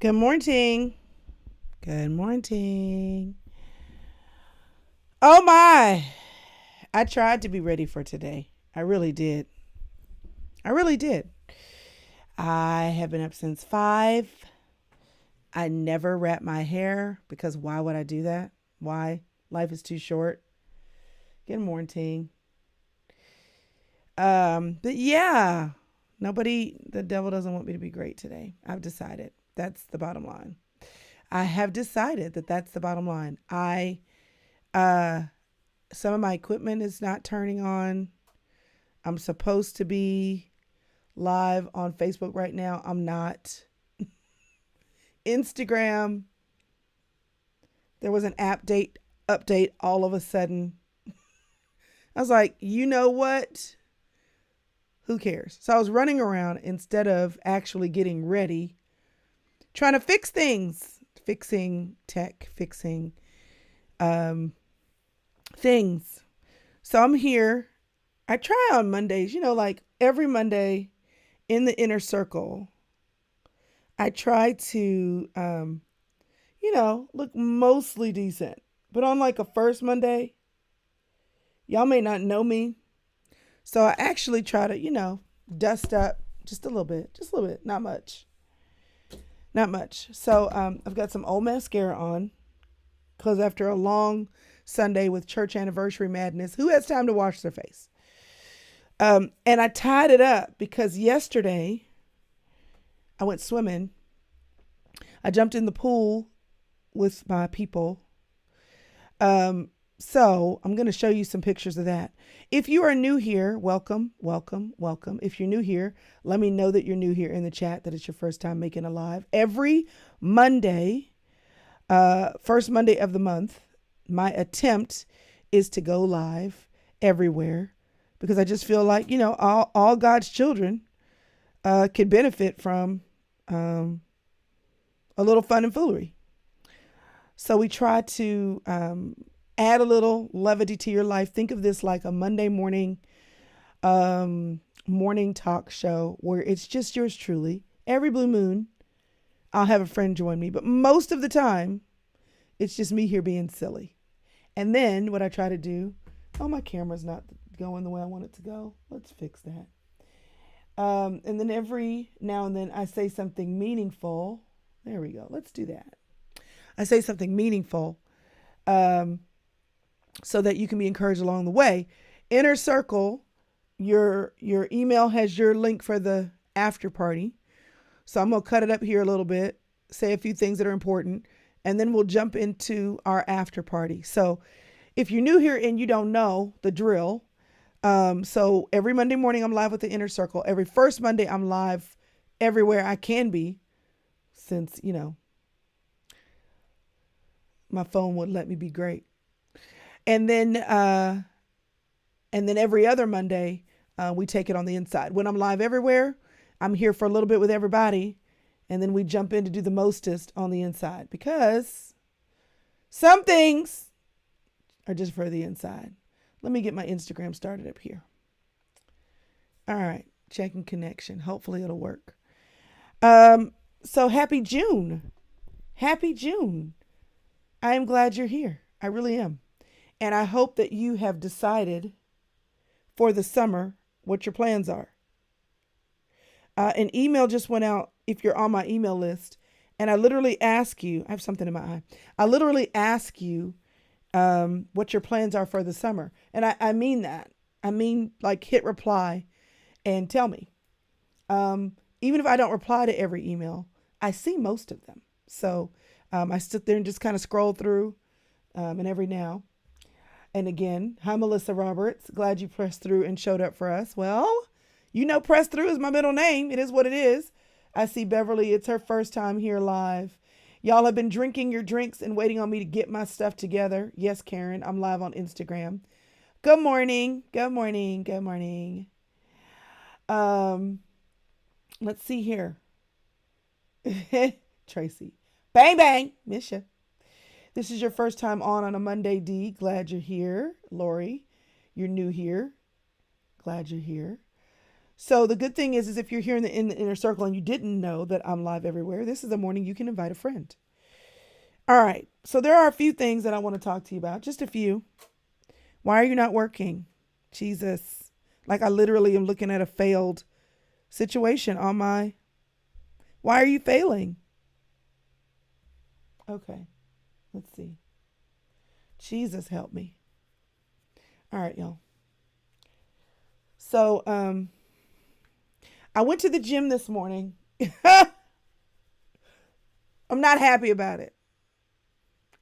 Good morning. Good morning. Oh my. I tried to be ready for today. I really did. I really did. I have been up since 5. I never wrap my hair because why would I do that? Why? Life is too short. Good morning. But yeah, the devil doesn't want me to be great today. I've decided. That's the bottom line. I have decided that that's the bottom line. Uh, some of my equipment is not turning on. I'm supposed to be live on Facebook right now. I'm not. Instagram, there was an update all of a sudden. I was like, you know what? Who cares? So I was running around instead of actually getting ready, trying to fix things, fixing tech, fixing um, things. So I'm here. I try on Mondays, like every Monday in the inner circle, I try to, look mostly decent. But on like a first Monday, y'all may not know me. So I actually try to, dust up just a little bit, not much, not much. So I've got some old mascara on because after a long Sunday with church anniversary madness, who has time to wash their face? And I tied it up because yesterday I went swimming. I jumped in the pool with my people. So I'm going to show you some pictures of that. If you are new here, welcome, welcome, welcome. If you're new here, let me know that you're new here in the chat, that it's your first time making a live. Every Monday, first Monday of the month, my attempt is to go live everywhere because I just feel like, all God's children could benefit from a little fun and foolery. So we try to add a little levity to your life. Think of this like a Monday morning morning talk show where it's just yours truly. Every blue moon, I'll have a friend join me, but most of the time, it's just me here being silly. And then what I try to do, oh, my camera's not going the way I want it to go. Let's fix that. And then every now and then I say something meaningful. There we go. Let's do that. I say something meaningful so that you can be encouraged along the way. Inner Circle, your email has your link for the after party. So I'm going to cut it up here a little bit, say a few things that are important, and then we'll jump into our after party. So if you're new here and you don't know the drill, so every Monday morning I'm live with the Inner Circle. Every first Monday I'm live everywhere I can be since, my phone would let me be great. And then every other Monday, we take it on the inside. When I'm live everywhere, I'm here for a little bit with everybody. And then we jump in to do the mostest on the inside because some things are just for the inside. Let me get my Instagram started up here. All right. Checking connection. Hopefully it'll work. So happy June. Happy June. I am glad you're here. I really am. And I hope that you have decided for the summer what your plans are. An email just went out if you're on my email list. And I literally ask you, I have something in my eye. I literally ask you what your plans are for the summer. And I mean that. I mean, like, hit reply and tell me. Even if I don't reply to every email, I see most of them. So I sit there and just kind of scroll through and every now and again. Hi, Melissa Roberts. Glad you pressed through and showed up for us. Well, press through is my middle name. It is what it is. I see Beverly. It's her first time here live. Y'all have been drinking your drinks and waiting on me to get my stuff together. Yes, Karen, I'm live on Instagram. Good morning. Good morning. Good morning. Let's see here. Tracy. Bang, bang. Miss ya. This is your first time on a Monday, D. Glad you're here. Lori, you're new here. Glad you're here. So the good thing is if you're here in the inner circle and you didn't know that I'm live everywhere, this is a morning you can invite a friend. All right. So there are a few things that I want to talk to you about. Just a few. Why are you not working? Jesus. Like I literally am looking at a failed situation on my. Why are you failing? Okay. Let's see. Jesus help me. All right, y'all. So, I went to the gym this morning. I'm not happy about it.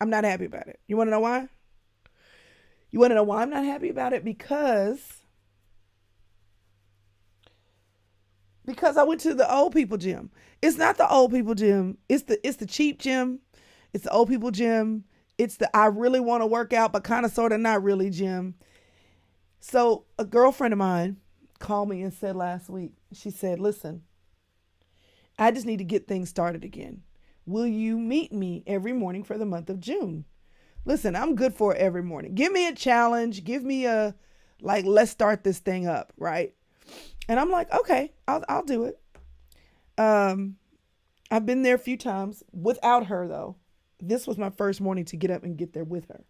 I'm not happy about it. You want to know why? You want to know why I'm not happy about it? Because I went to the old people gym. It's not the old people gym. It's the cheap gym. It's the old people gym. It's the I really want to work out but kind of sort of not really gym. So a girlfriend of mine called me and said last week, she said, listen, I just need to get things started again. Will you meet me every morning for the month of June? Listen, I'm good for it every morning. Give me a challenge. Give me a, like, let's start this thing up, right? And I'm like, okay, I'll do it. I've been there a few times without her though. This was my first morning to get up and get there with her.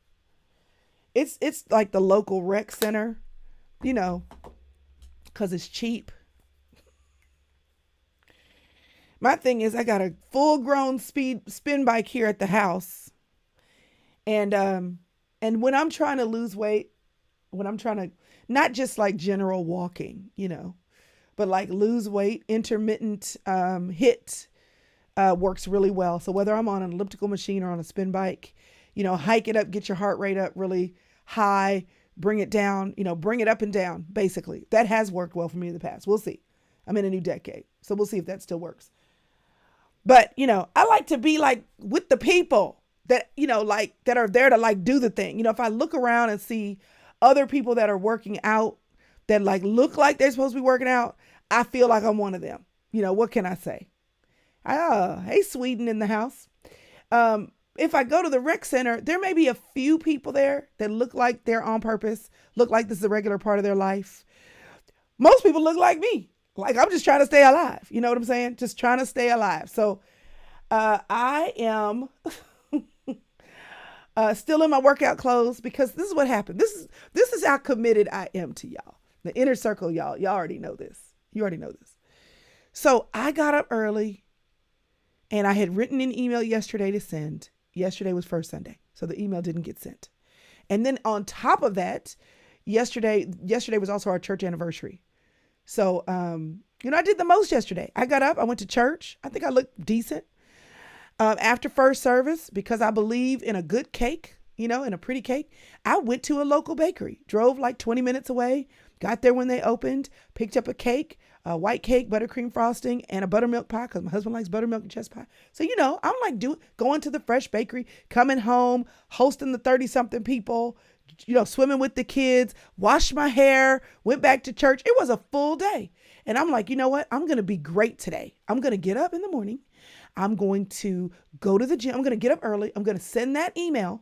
It's like the local rec center, you know, because it's cheap. My thing is I got a full grown spin bike here at the house. And when I'm trying to lose weight, when I'm trying to not just like general walking, you know, but like lose weight, intermittent HIIT works really well. So whether I'm on an elliptical machine or on a spin bike, you know, hike it up, get your heart rate up really high, bring it down, you know, bring it up and down, basically. That has worked well for me in the past. We'll see. I'm in a new decade, so we'll see if that still works. But, you know, I like to be like with the people that, you know, like that are there to like do the thing. You know, if I look around and see other people that are working out that like look like they're supposed to be working out, I feel like I'm one of them. You know, what can I say? Hey, Sweden in the house. If I go to the rec center, there may be a few people there that look like they're on purpose, look like this is a regular part of their life. Most people look like me. Like I'm just trying to stay alive. You know what I'm saying? Just trying to stay alive. So I am still in my workout clothes because this is what happened. This is how committed I am to y'all. The inner circle, y'all. Y'all already know this. You already know this. So I got up early and I had written an email yesterday to send. Yesterday was first Sunday, so the email didn't get sent. And then on top of that, yesterday was also our church anniversary. So, you know, I did the most yesterday. I got up, I went to church. I think I looked decent. After first service, because I believe in a good cake, you know, in a pretty cake, I went to a local bakery, drove like 20 minutes away, got there when they opened, picked up a cake, a white cake, buttercream frosting, and a buttermilk pie because my husband likes buttermilk and chess pie. So, you know, I'm like going to the fresh bakery, coming home, hosting the 30-something people, you know, swimming with the kids, washed my hair, went back to church. It was a full day. And I'm like, you know what? I'm going to be great today. I'm going to get up in the morning. I'm going to go to the gym. I'm going to get up early. I'm going to send that email.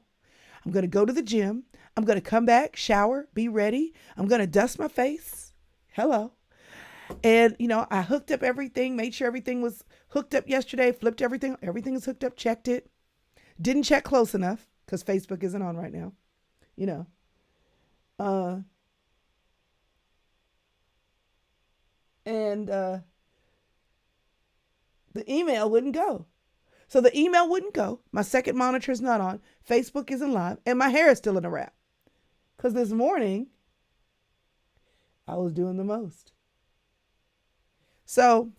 I'm going to go to the gym. I'm going to come back, shower, be ready. I'm going to dust my face. Hello. And, you know, I hooked up everything, made sure everything was hooked up yesterday, flipped everything. Everything is hooked up, checked it. Didn't check close enough because Facebook isn't on right now. You know, and the email wouldn't go. So the email wouldn't go. My second monitor is not on. Facebook isn't live. And my hair is still in a wrap. Because this morning, I was doing the most. So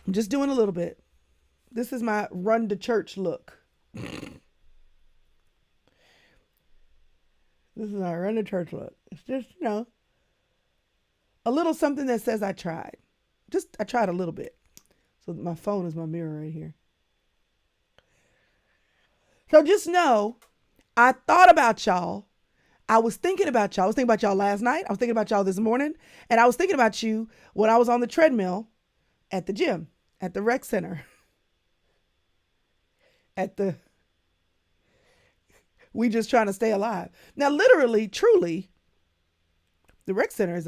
I'm just doing a little bit. This is my run to church look. This is my run to church look. It's just, you know, a little something that says I tried. I tried a little bit. So my phone is my mirror right here. So just know, I thought about y'all. I was thinking about y'all. I was thinking about y'all last night. I was thinking about y'all this morning. And I was thinking about you when I was on the treadmill at the gym, at the rec center, we just trying to stay alive. Now, literally, truly, the rec center is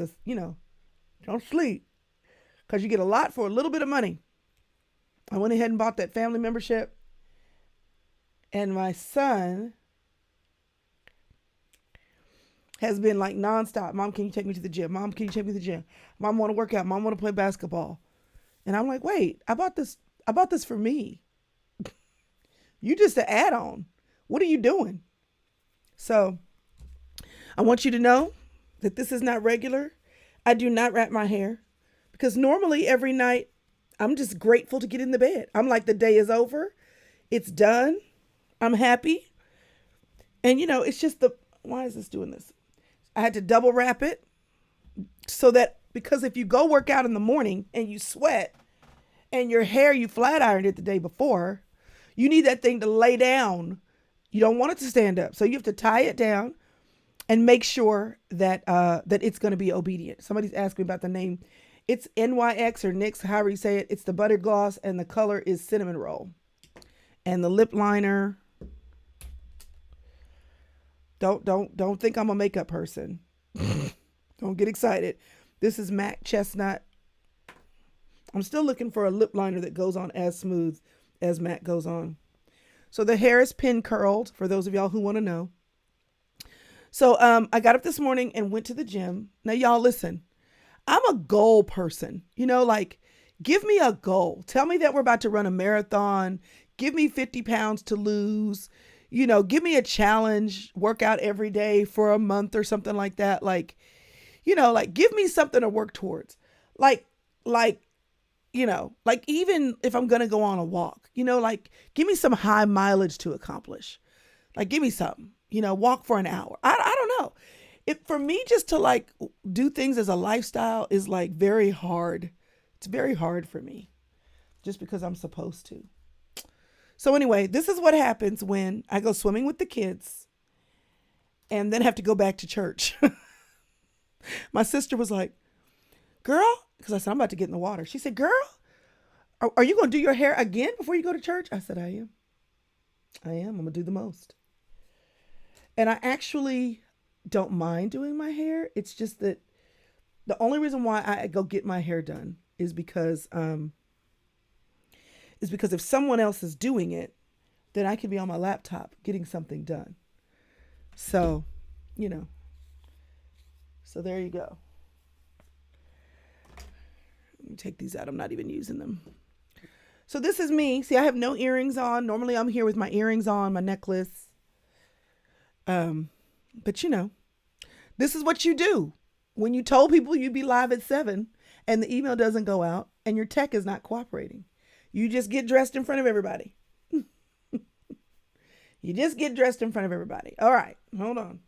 Don't sleep. Because you get a lot for a little bit of money. I went ahead and bought that family membership. And my son has been like nonstop. Mom, can you take me to the gym? Mom, can you take me to the gym? Mom, want to work out. Mom, want to play basketball. And I'm like, wait, I bought this for me. You just an add-on. What are you doing? So I want you to know that this is not regular. I do not wrap my hair because normally every night I'm just grateful to get in the bed. I'm like, the day is over. It's done. I'm happy. And it's just why is this doing this? I had to double wrap it so that, because if you go work out in the morning and you sweat and your hair, you flat ironed it the day before, you need that thing to lay down. You don't want it to stand up. So you have to tie it down and make sure that that it's going to be obedient. Somebody's asking me about the name. It's NYX or NYX, however you say it. It's the butter gloss and the color is cinnamon roll. And the lip liner. Don't think I'm a makeup person. Don't get excited. This is MAC Chestnut. I'm still looking for a lip liner that goes on as smooth as MAC goes on. So the hair is pin curled for those of y'all who want to know. So I got up this morning and went to the gym. Now y'all listen, I'm a goal person. Like give me a goal. Tell me that we're about to run a marathon. Give me 50 pounds to lose. Give me a challenge, workout every day for a month or something like that. Like give me something to work towards. Like even if I'm going to go on a walk, give me some high mileage to accomplish. Like, give me something, walk for an hour. I don't know. For me, just to do things as a lifestyle is very hard. It's very hard for me just because I'm supposed to. So anyway, this is what happens when I go swimming with the kids and then have to go back to church. My sister was like, girl, because I said, I'm about to get in the water. She said, girl, are you going to do your hair again before you go to church? I said, I am. I'm going to do the most. And I actually don't mind doing my hair. It's just that the only reason why I go get my hair done is because if someone else is doing it, then I can be on my laptop getting something done. So, so there you go. Let me take these out. I'm not even using them. So this is me. See, I have no earrings on. Normally I'm here with my earrings on, my necklace. But this is what you do when you told people you'd be live at 7 and the email doesn't go out and your tech is not cooperating. You just get dressed in front of everybody. You just get dressed in front of everybody. All right, hold on.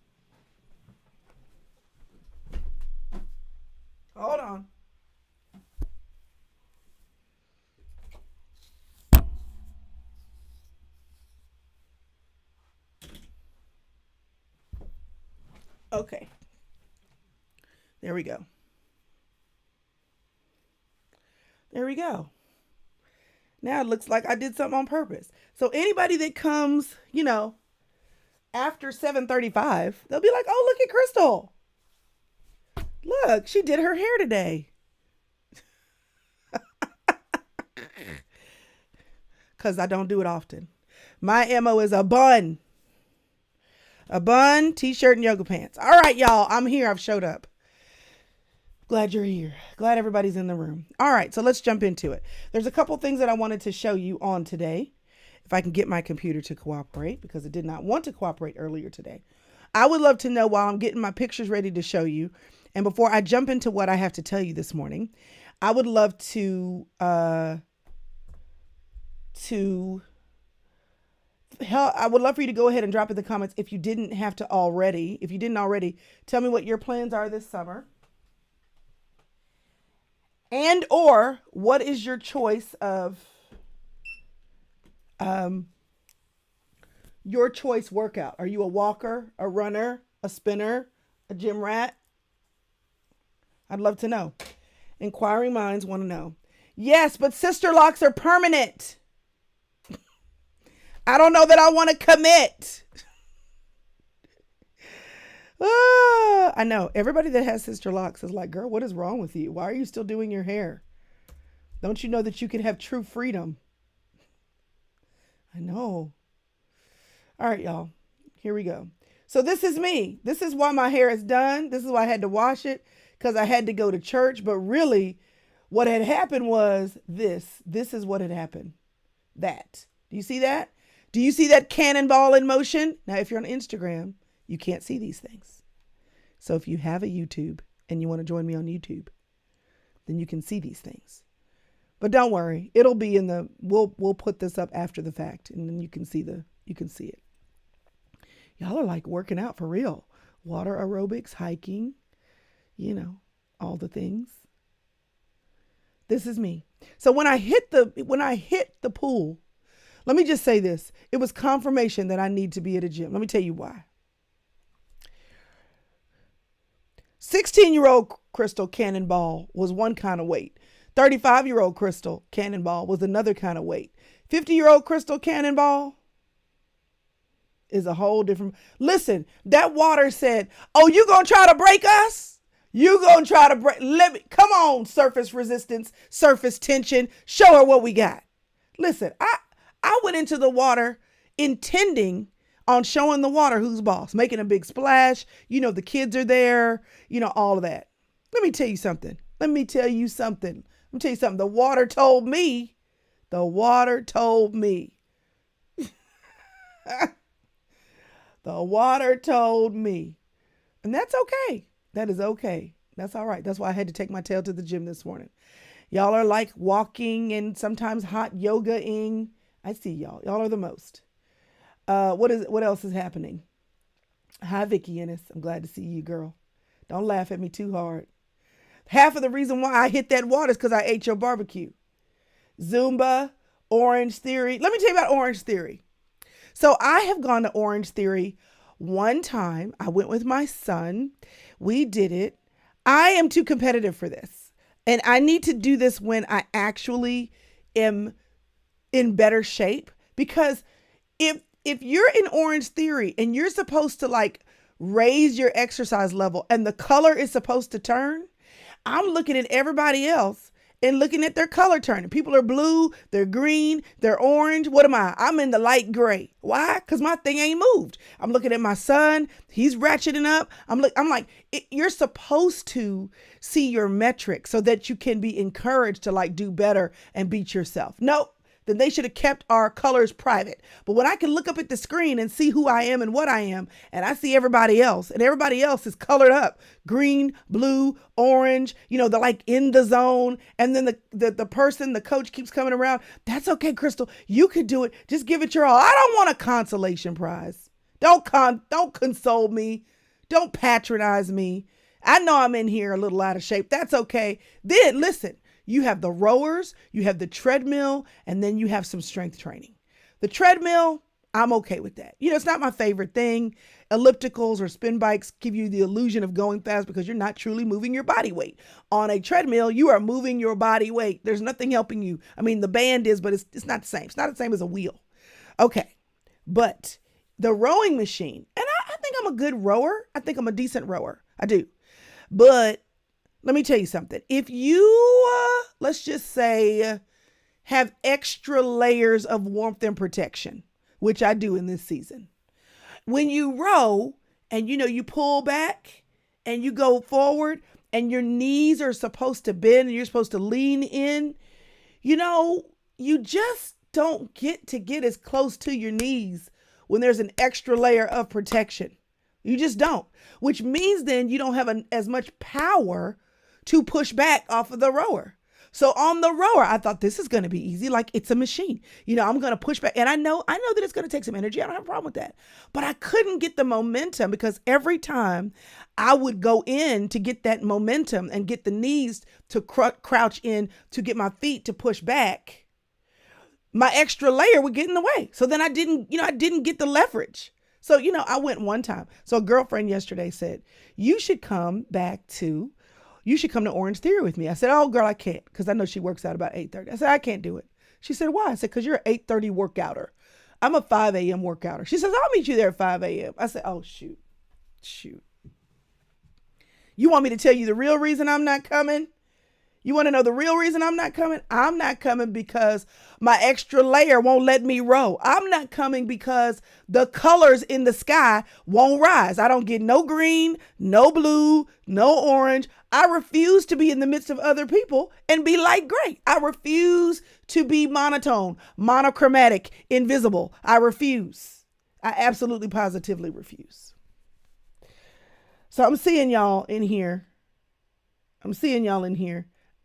Hold on. Okay. There we go. There we go. Now it looks like I did something on purpose. So anybody that comes, after 7:35, they'll be like, oh, look at Chrystal. Look, she did her hair today. Because I don't do it often. My MO is a bun. A bun, t-shirt, and yoga pants. All right, y'all. I'm here. I've showed up. Glad you're here. Glad everybody's in the room. All right, so let's jump into it. There's a couple things that I wanted to show you on today. If I can get my computer to cooperate, because it did not want to cooperate earlier today. I would love to know while I'm getting my pictures ready to show you, and before I jump into what I have to tell you this morning, I would love to I would love for you to go ahead and drop in the comments if you didn't already, tell me what your plans are this summer. And or what is your choice of your choice workout? Are you a walker, a runner, a spinner, a gym rat? I'd love to know. Inquiring minds want to know. Yes, but sister locks are permanent. I don't know that I want to commit. I I know everybody that has sister locks is like, girl, what is wrong with you? Why are you still doing your hair? Don't you know that you can have true freedom? I know. All right, y'all. Here we go. So this is me. This is why my hair is done. This is why I had to wash it, because I had to go to church. But really, what had happened was this. This is what had happened. That. Do you see that? Do you see that cannonball in motion? Now, if you're on Instagram, you can't see these things. So if you have a YouTube and you want to join me on YouTube, then you can see these things. But don't worry, it'll be in the, we'll put this up after the fact, and then you can see it. Y'all are like working out for real. Water aerobics, hiking, all the things. This is me. So when I hit the pool, let me just say this. It was confirmation that I need to be at a gym. Let me tell you why. 16-year-old Chrystal Cannonball was one kind of weight. 35-year-old Chrystal Cannonball was another kind of weight. 50-year-old Chrystal Cannonball is a whole different. Listen, that water said, oh, you gonna try to break us? You gonna try to break? Come on, surface resistance, surface tension. Show her what we got. Listen, I went into the water intending on showing the water who's boss, making a big splash. The kids are there, all of that. Let me tell you something. The water told me. The water told me. And that's okay. That is okay. That's all right. That's why I had to take my tail to the gym this morning. Y'all are like walking and sometimes hot yoga-ing. I see y'all. Y'all are the most. What else is happening? Hi, Vicky Ennis. I'm glad to see you, girl. Don't laugh at me too hard. Half of the reason why I hit that water is because I ate your barbecue. Zumba, Orange Theory. Let me tell you about Orange Theory. So I have gone to Orange Theory one time. I went with my son. We did it. I am too competitive for this. And I need to do this when I actually am in better shape. Because if you're in Orange Theory and you're supposed to like raise your exercise level and the color is supposed to turn, I'm looking at everybody else and looking at their color turning. People are blue, they're green, they're orange. What am I? I'm in the light gray. Why? Because my thing ain't moved. I'm looking at my son. He's ratcheting up. I'm like, you're supposed to see your metrics so that you can be encouraged to like do better and beat yourself. Nope. Then they should have kept our colors private. But when I can look up at the screen and see who I am and what I am, and I see everybody else, and everybody else is colored up, green, blue, orange, they're like in the zone. And then the coach keeps coming around. That's okay, Chrystal. You could do it. Just give it your all. I don't want a consolation prize. Don't console me. Don't patronize me. I know I'm in here a little out of shape. That's okay. Then listen. You have the rowers, you have the treadmill, and then you have some strength training. The treadmill, I'm okay with that. It's not my favorite thing. Ellipticals or spin bikes give you the illusion of going fast because you're not truly moving your body weight. On a treadmill, you are moving your body weight. There's nothing helping you. I mean, the band is, but it's not the same. It's not the same as a wheel. Okay. But the rowing machine, and I think I'm a good rower. I think I'm a decent rower. I do. But let me tell you something. If you, let's just say, have extra layers of warmth and protection, which I do in this season. When you row and, you pull back and you go forward and your knees are supposed to bend and you're supposed to lean in, you just don't get as close to your knees when there's an extra layer of protection. You just don't, which means then you don't have as much power to push back off of the rower. So on the rower, I thought this is going to be easy. Like it's a machine, I'm going to push back, and I know that it's going to take some energy. I don't have a problem with that, but I couldn't get the momentum because every time I would go in to get that momentum and get the knees to crouch in to get my feet to push back, my extra layer would get in the way. So then I didn't get the leverage. So, I went one time. So a girlfriend yesterday said, you should come to Orange Theory with me. I said, oh, girl, I can't, because I know she works out about 8:30. I said, I can't do it. She said, why? I said, because you're an 8:30 workouter. I'm a 5 a.m. workouter. She says, I'll meet you there at 5 a.m. I said, oh, shoot. You want me to tell you the real reason I'm not coming? You want to know the real reason I'm not coming? I'm not coming because my extra layer won't let me row. I'm not coming because the colors in the sky won't rise. I don't get no green, no blue, no orange. I refuse to be in the midst of other people and be light gray. I refuse to be monotone, monochromatic, invisible. I refuse. I absolutely positively refuse. So I'm seeing y'all in here.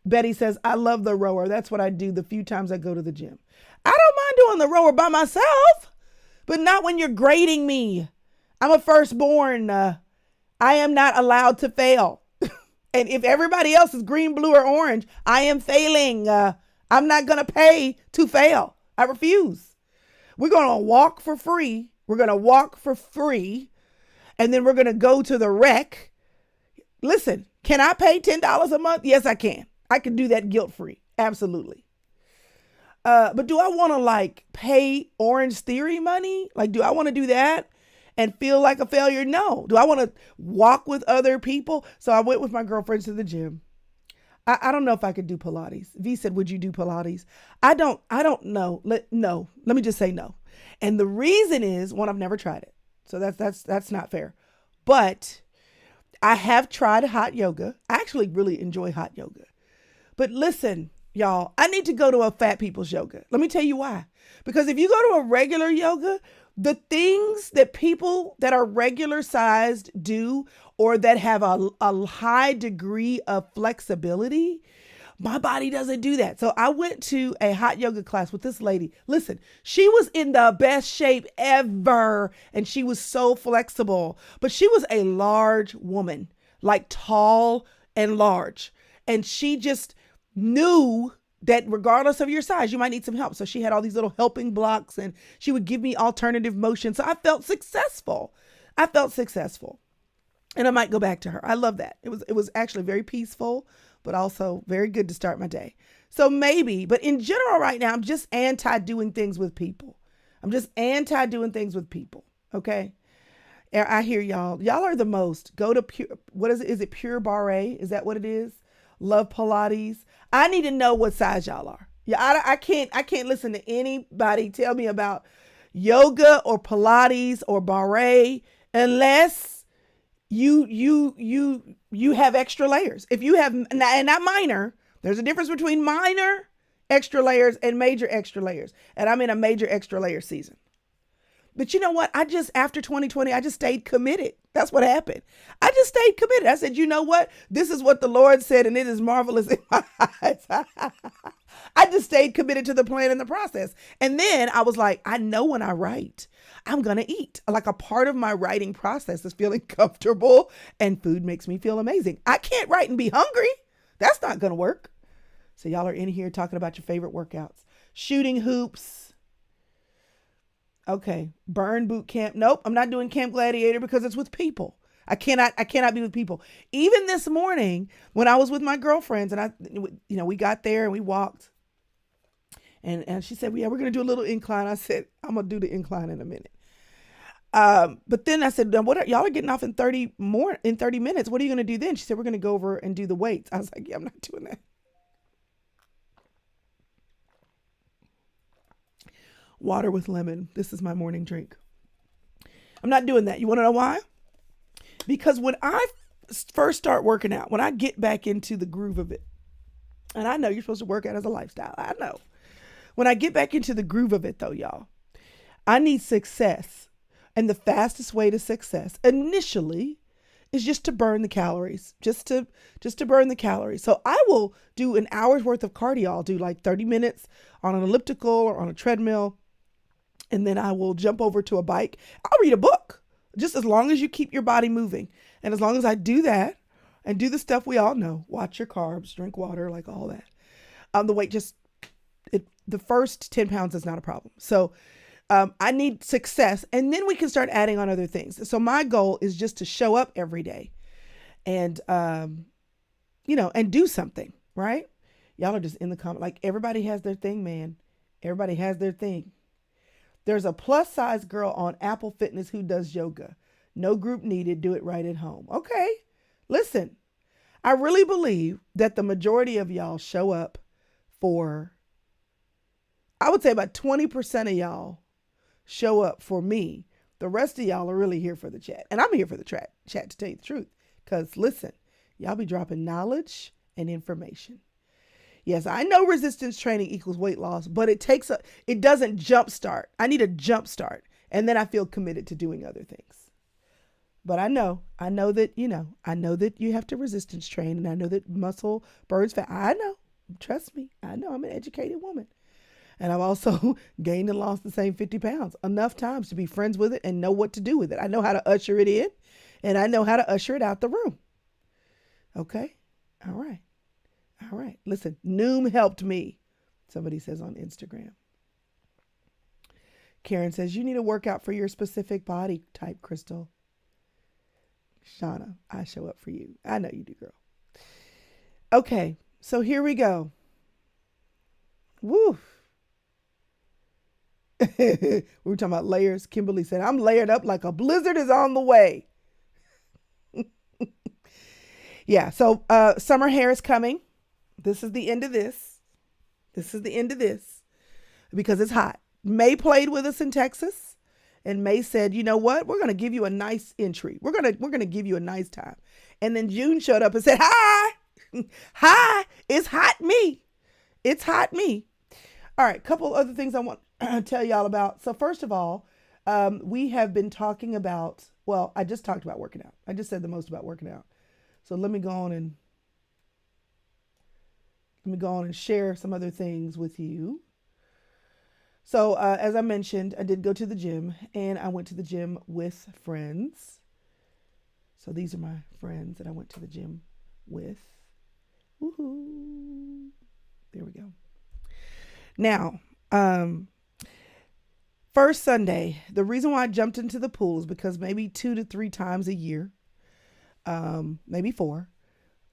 Betty says, I love the rower. That's what I do the few times I go to the gym. I don't mind doing the rower by myself, but not when you're grading me. I'm a firstborn. I am not allowed to fail. And if everybody else is green, blue, or orange, I am failing. I'm not going to pay to fail. I refuse. We're going to walk for free. And then we're going to go to the rec. Listen, can I pay $10 a month? Yes, I can. I can do that guilt-free. Absolutely. But do I want to pay Orange Theory money? Do I want to do that and feel like a failure? No. Do I want to walk with other people? So I went with my girlfriends to the gym. I don't know if I could do Pilates. V said, would you do Pilates? I don't know. No. Let me just say no. And the reason is, one, I've never tried it. So that's not fair. But I have tried hot yoga. I actually really enjoy hot yoga. But listen, y'all, I need to go to a fat people's yoga. Let me tell you why. Because if you go to a regular yoga, the things that people that are regular sized do or that have a high degree of flexibility, my body doesn't do that. So I went to a hot yoga class with this lady. Listen, she was in the best shape ever. And she was so flexible. But she was a large woman, tall and large. And she just knew that regardless of your size, you might need some help. So she had all these little helping blocks and she would give me alternative motion. So I felt successful. And I might go back to her. I love that. It was actually very peaceful, but also very good to start my day. So maybe, but in general right now, I'm just anti doing things with people. Okay. I hear y'all. Y'all are the most. Go to Pure. What is it? Is it Pure Barre? Is that what it is? Love Pilates. I need to know what size y'all are. Yeah, I can't listen to anybody tell me about yoga or Pilates or Barre unless you have extra layers. If you have, and not minor, there's a difference between minor extra layers and major extra layers. And I'm in a major extra layer season. But you know what? After 2020, I just stayed committed. That's what happened. I just stayed committed. I said, you know what? This is what the Lord said, and it is marvelous in my eyes. I just stayed committed to the plan and the process. And then I was like, I know when I write, I'm going to eat. A part of my writing process is feeling comfortable, and food makes me feel amazing. I can't write and be hungry. That's not going to work. So y'all are in here talking about your favorite workouts. Shooting hoops. Okay. Burn boot camp. Nope. I'm not doing Camp Gladiator because it's with people. I cannot be with people. Even this morning when I was with my girlfriends and we got there and we walked and she said, yeah, we're going to do a little incline. I said, I'm going to do the incline in a minute. But then I said, y'all are getting off in 30 minutes. What are you going to do then? She said, we're going to go over and do the weights. I was like, yeah, I'm not doing that. Water with lemon. This is my morning drink. I'm not doing that. You want to know why? Because when I first start working out, when I get back into the groove of it, and I know you're supposed to work out as a lifestyle. I know. When I get back into the groove of it though, y'all, I need success. And the fastest way to success initially is just to burn the calories, just to burn the calories. So I will do an hour's worth of cardio. I'll do 30 minutes on an elliptical or on a treadmill. And then I will jump over to a bike. I'll read a book just as long as you keep your body moving. And as long as I do that and do the stuff we all know, watch your carbs, drink water, all that. The weight the first 10 pounds is not a problem. So I need success, and then we can start adding on other things. So my goal is just to show up every day and, and do something, right? Y'all are just in the comment. Everybody has their thing, man. Everybody has their thing. There's a plus size girl on Apple Fitness who does yoga. No group needed. Do it right at home. Okay. Listen, I really believe that the majority of y'all show up for, I would say about 20% of y'all show up for me. The rest of y'all are really here for the chat. And I'm here for the chat to tell you the truth. Because listen, y'all be dropping knowledge and information. Yes, I know resistance training equals weight loss, but it doesn't jumpstart. I need a jumpstart. And then I feel committed to doing other things. But I know that you have to resistance train, and I know that muscle burns fat. I know, trust me, I know I'm an educated woman. And I've also gained and lost the same 50 pounds enough times to be friends with it and know what to do with it. I know how to usher it in, and I know how to usher it out the room. Okay? All right. All right. Listen, Noom helped me, somebody says on Instagram. Karen says, you need a workout for your specific body type, Chrystal. Shauna, I show up for you. I know you do, girl. Okay, so here we go. Woo. We were talking about layers. Kimberly said, I'm layered up like a blizzard is on the way. Yeah, so summer hair is coming. This is the end of this. This is the end of this because it's hot. May played with us in Texas, and May said, you know what? We're going to give you a nice entry. We're going to give you a nice time. And then June showed up and said, hi. Hi, it's hot me. It's hot me. All right, couple other things I want to tell y'all about. So first of all, we have been talking about, well, I just talked about working out. I just said the most about working out. So let me go on and share some other things with you. So as I mentioned, I did go to the gym, and I went to the gym with friends. So these are my friends that I went to the gym with. Woohoo! There we go. Now, first Sunday, the reason why I jumped into the pool is because maybe 2 to 3 times a year, maybe 4,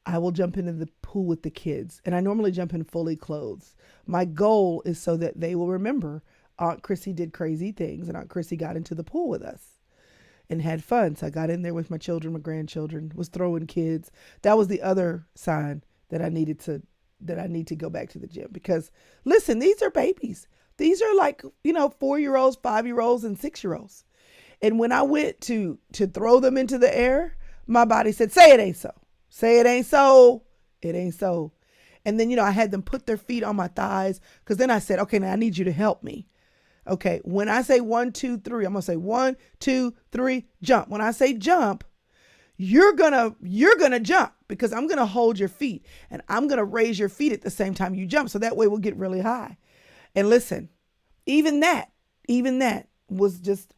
I will jump into the pool with the kids. And I normally jump in fully clothed. My goal is so that they will remember Aunt Chrissy did crazy things, and Aunt Chrissy got into the pool with us and had fun. So I got in there with my children, my grandchildren, was throwing kids. That was the other sign that I need to go back to the gym, because listen, these are babies. These are like, 4-year-olds, 5-year-olds, and 6-year-olds. And when I went to throw them into the air, my body said, say it ain't so. Say it ain't so. It ain't so. And then, I had them put their feet on my thighs, because then I said, okay, now I need you to help me. Okay, when I say 1, 2, 3, I'm going to say 1, 2, 3, jump. When I say jump, you're gonna jump, because I'm going to hold your feet, and I'm going to raise your feet at the same time you jump. So that way we'll get really high. And listen, even that was just,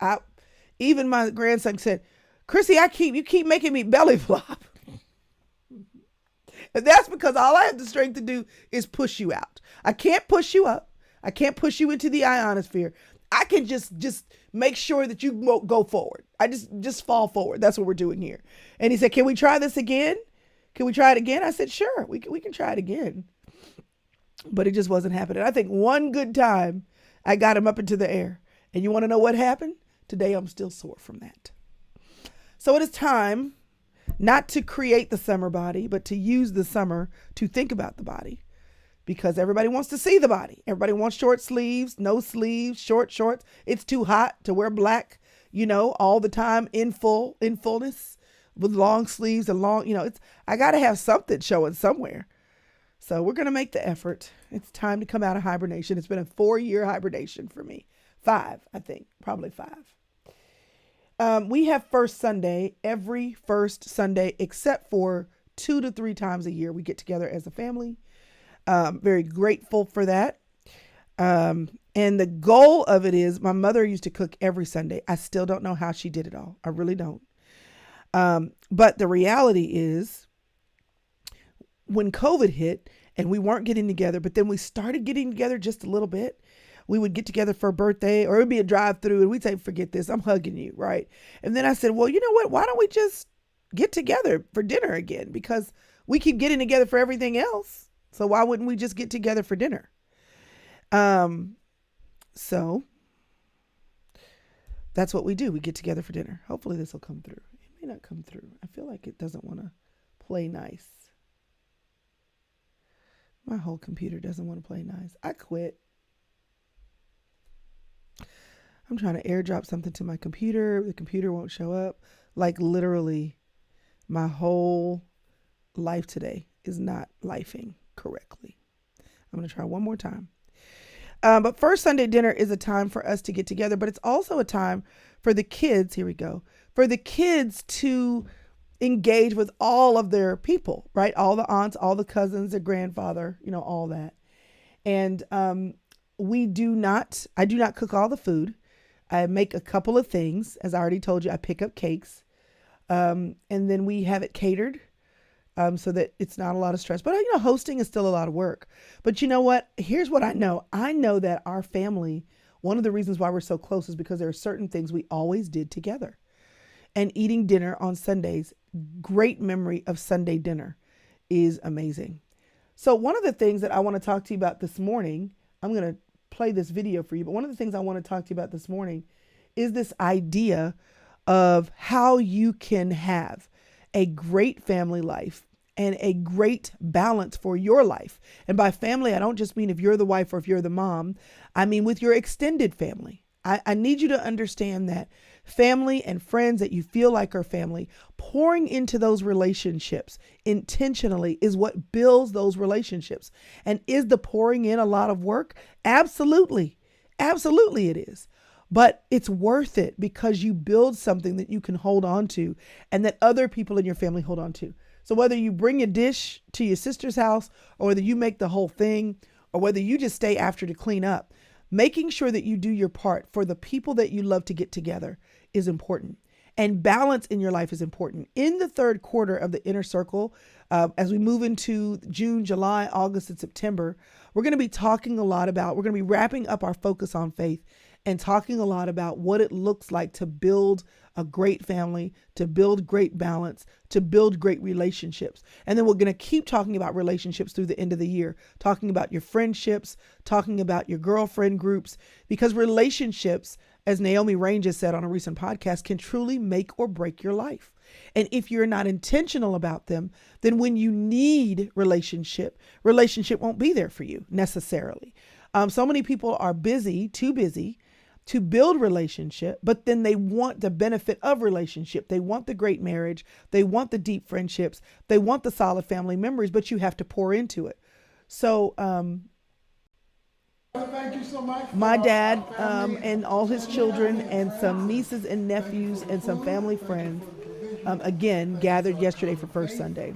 even my grandson said, Chrissy, you keep making me belly flop. And that's because all I have the strength to do is push you out. I can't push you up. I can't push you into the ionosphere. I can just make sure that you go forward. I just fall forward. That's what we're doing here. And he said, can we try this again? Can we try it again? I said, sure, we can try it again. But it just wasn't happening. I think one good time I got him up into the air. And you want to know what happened? Today I'm still sore from that. So it is time not to create the summer body, but to use the summer to think about the body. Because everybody wants to see the body. Everybody wants short sleeves, no sleeves, short shorts. It's too hot to wear black, all the time in fullness with long sleeves and long, I got to have something showing somewhere. So we're going to make the effort. It's time to come out of hibernation. It's been a 4-year hibernation for me. 5, I think, probably 5. We have first Sunday, every first Sunday, except for 2 to 3 times a year. We get together as a family. Very grateful for that. And the goal of it is, my mother used to cook every Sunday. I still don't know how she did it all. I really don't. But the reality is, when COVID hit and we weren't getting together, but then we started getting together just a little bit, we would get together for a birthday, or it would be a drive-through, and we'd say, forget this, I'm hugging you, right? And then I said, well, you know what? Why don't we just get together for dinner again? Because we keep getting together for everything else. So why wouldn't we just get together for dinner? So that's what we do. We get together for dinner. Hopefully this will come through. It may not come through. I feel like it doesn't want to play nice. My whole computer doesn't want to play nice. I quit. I'm trying to airdrop something to my computer. The computer won't show up. Like literally, my whole life today is not lifing correctly. I'm going to try one more time. But first Sunday dinner is a time for us to get together, but it's also a time for the kids. Here we go. For the kids to engage with all of their people, right? All the aunts, all the cousins, their grandfather, all that. And I do not cook all the food. I make a couple of things. As I already told you, I pick up cakes. And then we have it catered so that it's not a lot of stress. But, hosting is still a lot of work. But you know what? Here's what I know. I know that our family, one of the reasons why we're so close is because there are certain things we always did together. And eating dinner on Sundays, great memory of Sunday dinner is amazing. So one of the things that I want to talk to you about this morning, I'm going to play this video for you, but one of the things I want to talk to you about this morning is this idea of how you can have a great family life and a great balance for your life. And by family, I don't just mean if you're the wife or if you're the mom, I mean with your extended family. I need you to understand that family and friends that you feel like are family, pouring into those relationships intentionally is what builds those relationships. And is the pouring in a lot of work? Absolutely. Absolutely it is. But it's worth it because you build something that you can hold on to and that other people in your family hold on to. So whether you bring a dish to your sister's house or whether you make the whole thing or whether you just stay after to clean up, making sure that you do your part for the people that you love to get together is important. And balance in your life is important. In the third quarter of the inner circle, as we move into June, July, August, and September, we're going to be we're going to be wrapping up our focus on faith and talking a lot about what it looks like to build a great family, to build great balance, to build great relationships. And then we're going to keep talking about relationships through the end of the year, talking about your friendships, talking about your girlfriend groups, because relationships, as Naomi Rain just said on a recent podcast, can truly make or break your life. And if you're not intentional about them, then when you need relationship won't be there for you necessarily. So many people are too busy to build relationship, but then they want the benefit of relationship. They want the great marriage. They want the deep friendships. They want the solid family memories, but you have to pour into it. So, thank you so much. My dad and all his children and some nieces and nephews and some family friends, again, gathered yesterday for First Sunday.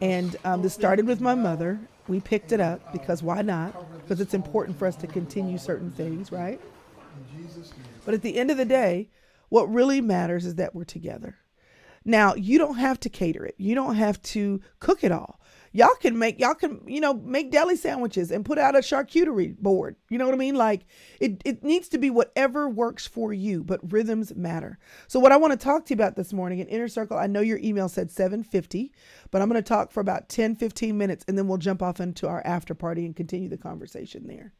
And this started with my mother. We picked it up because why not? Because it's important for us to continue certain things, right? But at the end of the day, what really matters is that we're together. Now, you don't have to cater it. You don't have to cook it all. Y'all can make deli sandwiches and put out a charcuterie board. You know what I mean? Like it needs to be whatever works for you, but rhythms matter. So what I want to talk to you about this morning in Inner Circle, I know your email said 7:50, but I'm going to talk for about 10, 15 minutes and then we'll jump off into our after party and continue the conversation there.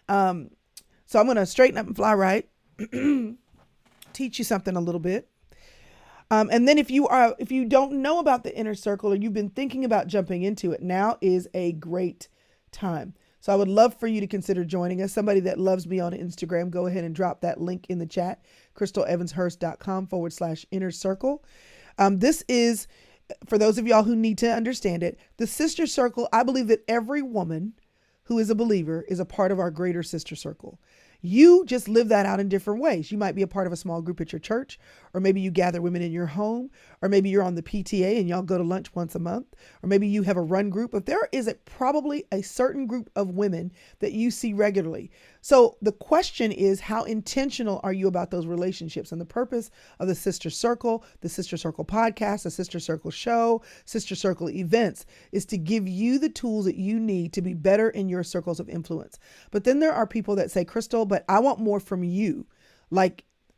So I'm going to straighten up and fly right, teach you something a little bit. And then if you don't know about the Inner Circle or you've been thinking about jumping into it, now is a great time. So I would love for you to consider joining us. Somebody that loves me on Instagram, go ahead and drop that link in the chat, crystalevanshurst.com/inner circle. This is, for those of y'all who need to understand it, the sister circle. I believe that every woman who is a believer is a part of our greater sister circle. You just live that out in different ways. You might be a part of a small group at your church, or maybe you gather women in your home, or maybe you're on the PTA and y'all go to lunch once a month, or maybe you have a run group. But there is probably a certain group of women that you see regularly. So the question is, how intentional are you about those relationships? And the purpose of the Sister Circle podcast, the Sister Circle show, Sister Circle events is to give you the tools that you need to be better in your circles of influence. But then there are people that say, Chrystal, but I want more from you. I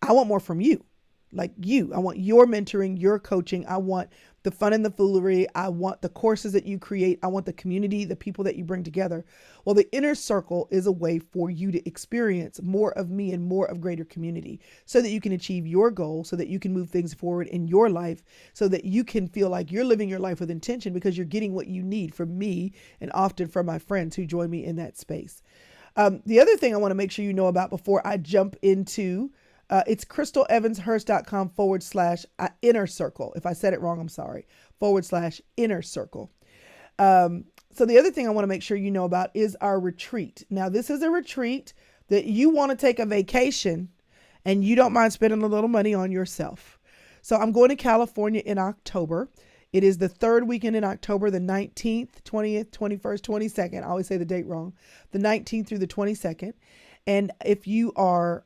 want more from you. Like you. I want your mentoring, your coaching. I want the fun and the foolery. I want the courses that you create. I want the community, the people that you bring together. Well, the inner circle is a way for you to experience more of me and more of greater community so that you can achieve your goal, so that you can move things forward in your life, so that you can feel like you're living your life with intention because you're getting what you need from me and often from my friends who join me in that space. The other thing I want to make sure you know about before I jump into it's crystalevanshurst.com/inner circle. If I said it wrong, I'm sorry. /inner circle. So the other thing I want to make sure you know about is our retreat. Now, this is a retreat that you want to take a vacation and you don't mind spending a little money on yourself. So I'm going to California in October. It is the third weekend in October, the 19th, 20th, 21st, 22nd. I always say the date wrong. The 19th through the 22nd. And if you are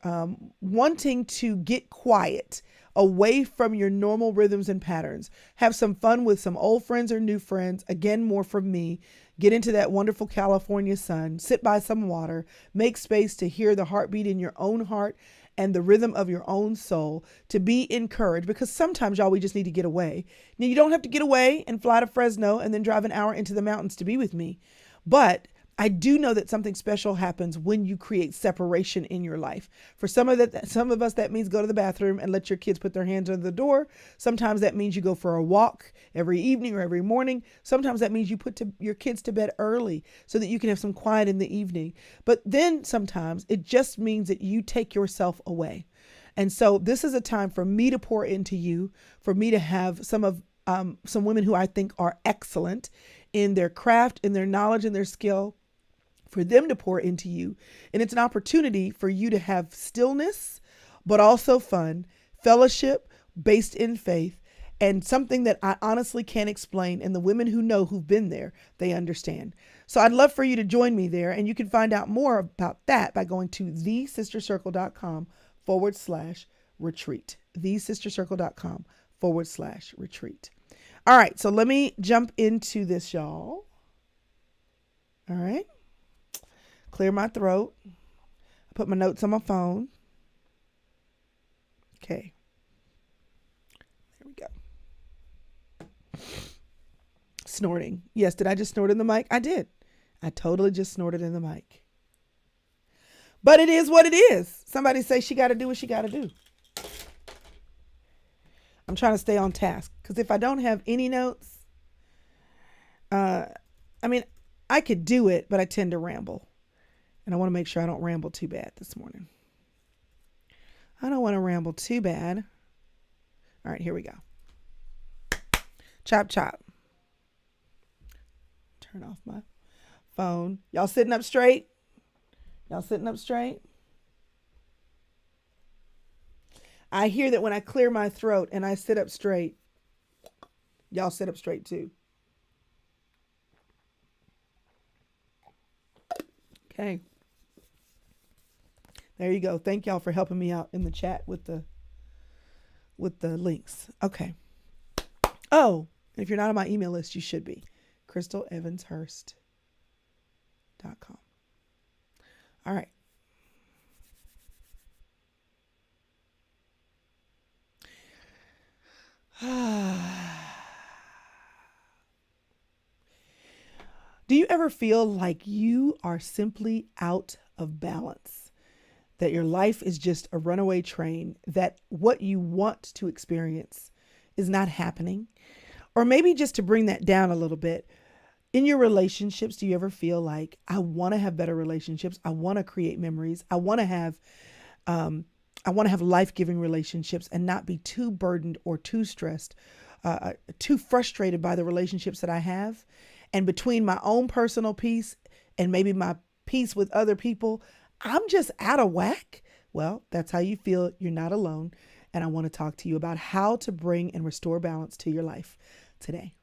wanting to get quiet, away from your normal rhythms and patterns, have some fun with some old friends or new friends, again, more from me, get into that wonderful California sun, sit by some water, make space to hear the heartbeat in your own heart and the rhythm of your own soul, to be encouraged, because sometimes, y'all, we just need to get away. Now, you don't have to get away and fly to Fresno and then drive an hour into the mountains to be with me. But I do know that something special happens when you create separation in your life. For some of us, that means go to the bathroom and let your kids put their hands under the door. Sometimes that means you go for a walk every evening or every morning. Sometimes that means you put your kids to bed early so that you can have some quiet in the evening. But then sometimes it just means that you take yourself away. And so this is a time for me to pour into you, for me to have some women who I think are excellent in their craft, in their knowledge, and their skill, for them to pour into you. And it's an opportunity for you to have stillness, but also fun, fellowship based in faith, and something that I honestly can't explain. And the women who know, who've been there, they understand. So I'd love for you to join me there. And you can find out more about that by going to thesistercircle.com/retreat. thesistercircle.com/retreat. All right. So let me jump into this, y'all. All right. Clear my throat. I put my notes on my phone. Okay. There we go. Snorting. Yes, did I just snort in the mic? I did. I totally just snorted in the mic. But it is what it is. Somebody say she got to do what she got to do. I'm trying to stay on task, because if I don't have any notes, I could do it, but I tend to ramble. And I want to make sure I don't ramble too bad this morning. I don't want to ramble too bad. All right, here we go. Chop, chop. Turn off my phone. Y'all sitting up straight? Y'all sitting up straight? I hear that when I clear my throat and I sit up straight, y'all sit up straight too. Okay. There you go. Thank y'all for helping me out in the chat with the links. Okay. Oh, if you're not on my email list, you should be. ChrystalEvansHurst.com. All right. Do you ever feel like you are simply out of balance? That your life is just a runaway train, that what you want to experience is not happening? Or maybe just to bring that down a little bit, in your relationships, do you ever feel like, I want to have better relationships, I want to create memories, I want to have life-giving relationships and not be too burdened or too stressed, too frustrated by the relationships that I have? And between my own personal peace and maybe my peace with other people, I'm just out of whack. Well, that's how you feel. You're not alone. And I want to talk to you about how to bring and restore balance to your life today.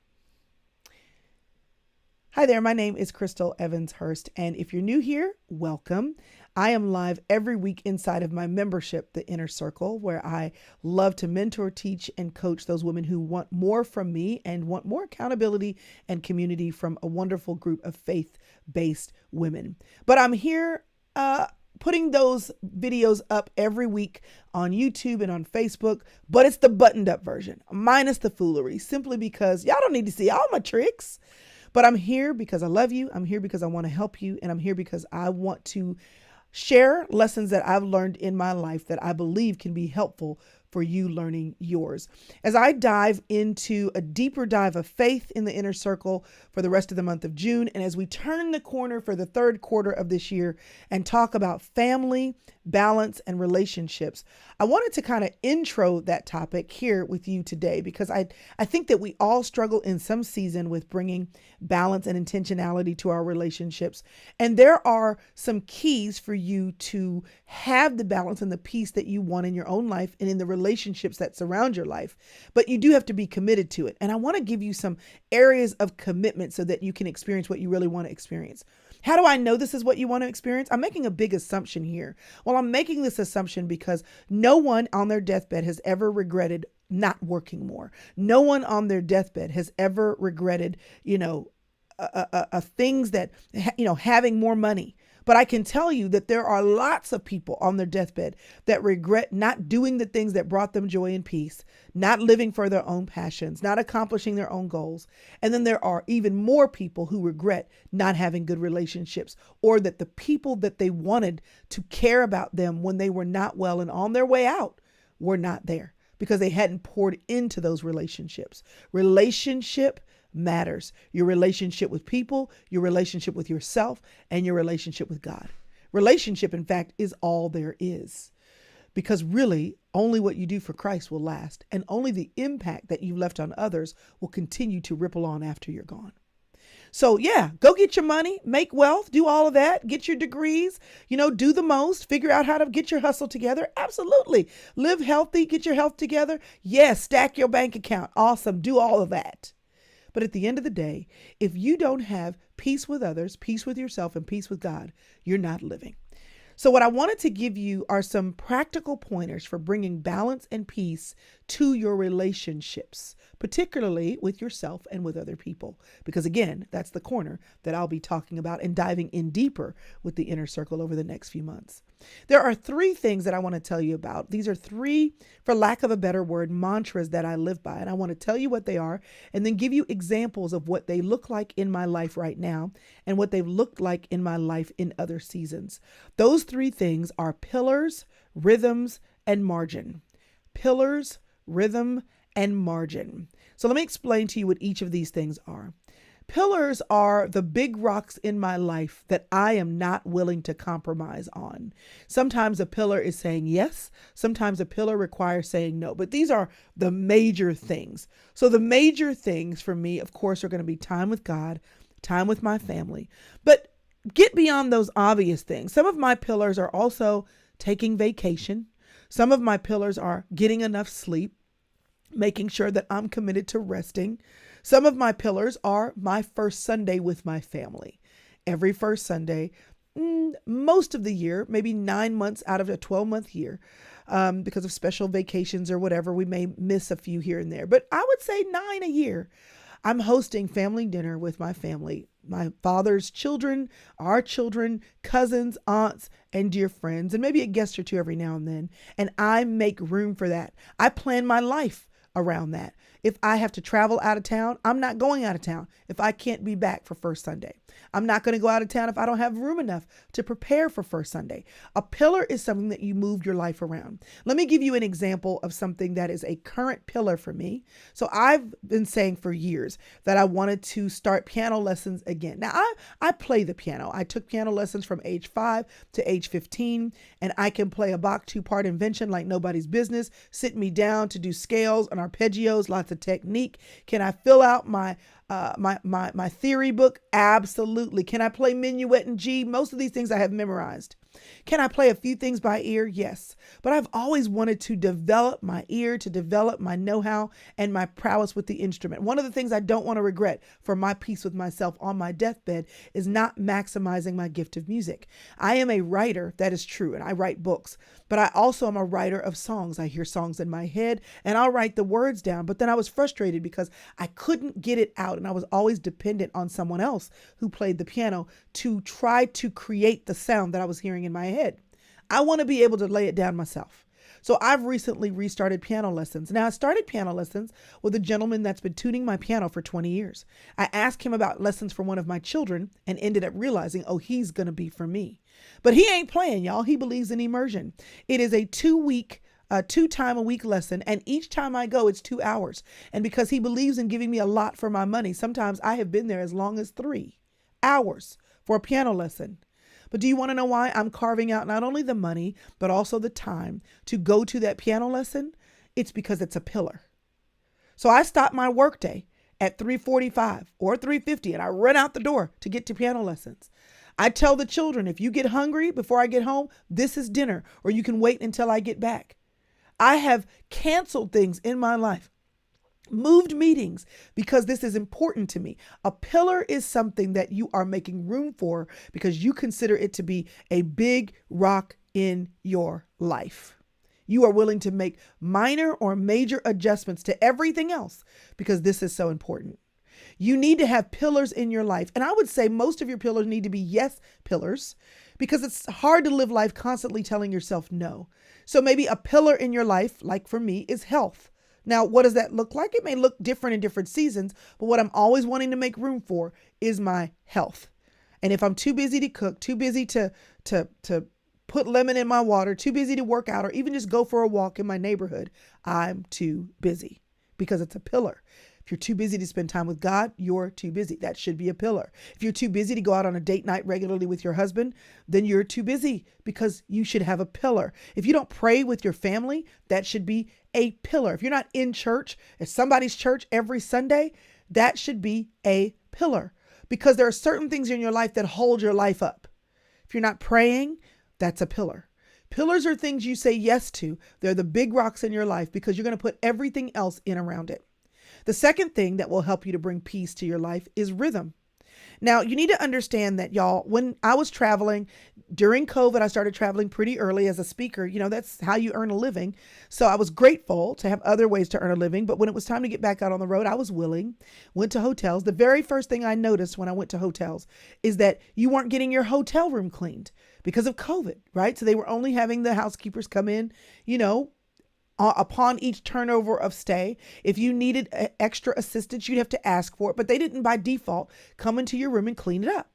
Hi there. My name is Chrystal Evans Hurst. And if you're new here, welcome. I am live every week inside of my membership, The Inner Circle, where I love to mentor, teach, and coach those women who want more from me and want more accountability and community from a wonderful group of faith-based women. But I'm here putting those videos up every week on YouTube and on Facebook, but it's the buttoned up version, minus the foolery, simply because y'all don't need to see all my tricks. But I'm here because I love you. I'm here because I want to help you. And I'm here because I want to share lessons that I've learned in my life that I believe can be helpful for you learning yours. As I dive into a deeper dive of faith in the inner circle for the rest of the month of June, and as we turn the corner for the third quarter of this year and talk about family, balance, and relationships, I wanted to kind of intro that topic here with you today because I think that we all struggle in some season with bringing balance and intentionality to our relationships. And there are some keys for you to have the balance and the peace that you want in your own life and in the relationships that surround your life. But you do have to be committed to it. And I want to give you some areas of commitment so that you can experience what you really want to experience. How do I know this is what you want to experience? I'm making a big assumption here. Well, I'm making this assumption because no one on their deathbed has ever regretted not working more. No one on their deathbed has ever regretted, things that, having more money. But I can tell you that there are lots of people on their deathbed that regret not doing the things that brought them joy and peace, not living for their own passions, not accomplishing their own goals. And then there are even more people who regret not having good relationships, or that the people that they wanted to care about them when they were not well and on their way out were not there because they hadn't poured into those relationships. Relationship matters. Your relationship with people, your relationship with yourself, and your relationship with God. Relationship, in fact, is all there is. Because really, only what you do for Christ will last, and only the impact that you've left on others will continue to ripple on after you're gone. So yeah, go get your money, make wealth, do all of that, get your degrees, do the most, figure out how to get your hustle together. Absolutely. Live healthy, get your health together. Yes, stack your bank account. Awesome. Do all of that. But at the end of the day, if you don't have peace with others, peace with yourself, and peace with God, you're not living. So what I wanted to give you are some practical pointers for bringing balance and peace to your relationships, particularly with yourself and with other people. Because again, that's the corner that I'll be talking about and diving in deeper with the inner circle over the next few months. There are 3 things that I want to tell you about. These are 3, for lack of a better word, mantras that I live by. And I want to tell you what they are and then give you examples of what they look like in my life right now and what they've looked like in my life in other seasons. Those 3 things are pillars, rhythms, and margin. Pillars, rhythm, and margin. So let me explain to you what each of these things are. Pillars are the big rocks in my life that I am not willing to compromise on. Sometimes a pillar is saying yes. Sometimes a pillar requires saying no. But these are the major things. So the major things for me, of course, are going to be time with God, time with my family. But get beyond those obvious things. Some of my pillars are also taking vacation. Some of my pillars are getting enough sleep, making sure that I'm committed to resting. Some of my pillars are my first Sunday with my family. Every first Sunday, most of the year, maybe 9 months out of a 12-month year, because of special vacations or whatever, we may miss a few here and there. But I would say 9 a year. I'm hosting family dinner with my family, my father's children, our children, cousins, aunts, and dear friends, and maybe a guest or two every now and then. And I make room for that. I plan my life around that. If I have to travel out of town, I'm not going out of town if I can't be back for first Sunday. I'm not going to go out of town if I don't have room enough to prepare for first Sunday. A pillar is something that you move your life around. Let me give you an example of something that is a current pillar for me. So I've been saying for years that I wanted to start piano lessons again. Now I play the piano. I took piano lessons from age 5 to age 15, and I can play a Bach 2-part invention like nobody's business. Sit me down to do scales and arpeggios, lots of technique. Can I fill out my theory book? Absolutely. Can I play minuet in G? Most of these things I have memorized. Can I play a few things by ear? Yes. But I've always wanted to develop my ear, to develop my know-how and my prowess with the instrument. One of the things I don't want to regret for my peace with myself on my deathbed is not maximizing my gift of music. I am a writer, that is true, and I write books, but I also am a writer of songs. I hear songs in my head and I'll write the words down, but then I was frustrated because I couldn't get it out. and I was always dependent on someone else who played the piano to try to create the sound that I was hearing in my head. I want to be able to lay it down myself. So I've recently restarted piano lessons. Now, I started piano lessons with a gentleman that's been tuning my piano for 20 years. I asked him about lessons for one of my children and ended up realizing, oh, he's going to be for me. But he ain't playing, y'all. He believes in immersion. It is a 2 time a week lesson. And each time I go, it's 2 hours. And because he believes in giving me a lot for my money, sometimes I have been there as long as 3 hours for a piano lesson. But do you want to know why I'm carving out not only the money, but also the time to go to that piano lesson? It's because it's a pillar. So I stop my workday at 3:45 or 3:50 and I run out the door to get to piano lessons. I tell the children, if you get hungry before I get home, this is dinner, or you can wait until I get back. I have canceled things in my life, moved meetings, because this is important to me. A pillar is something that you are making room for because you consider it to be a big rock in your life. You are willing to make minor or major adjustments to everything else because this is so important. You need to have pillars in your life. And I would say most of your pillars need to be yes pillars because it's hard to live life constantly telling yourself no. So maybe a pillar in your life, like for me, is health. Now, what does that look like? It may look different in different seasons, but what I'm always wanting to make room for is my health. And if I'm too busy to cook, too busy to put lemon in my water, too busy to work out, or even just go for a walk in my neighborhood, I'm too busy because it's a pillar. If you're too busy to spend time with God, you're too busy. That should be a pillar. If you're too busy to go out on a date night regularly with your husband, then you're too busy because you should have a pillar. If you don't pray with your family, that should be a pillar. If you're not in church, at somebody's church every Sunday, that should be a pillar because there are certain things in your life that hold your life up. If you're not praying, that's a pillar. Pillars are things you say yes to. They're the big rocks in your life because you're going to put everything else in around it. The second thing that will help you to bring peace to your life is rhythm. Now, you need to understand that, y'all, when I was traveling during COVID, I started traveling pretty early as a speaker. You know, that's how you earn a living. So I was grateful to have other ways to earn a living. But when it was time to get back out on the road, I was willing, went to hotels. The very first thing I noticed when I went to hotels is that you weren't getting your hotel room cleaned because of COVID, right? So they were only having the housekeepers come in, upon each turnover of stay. If you needed extra assistance, you'd have to ask for it, but they didn't by default come into your room and clean it up.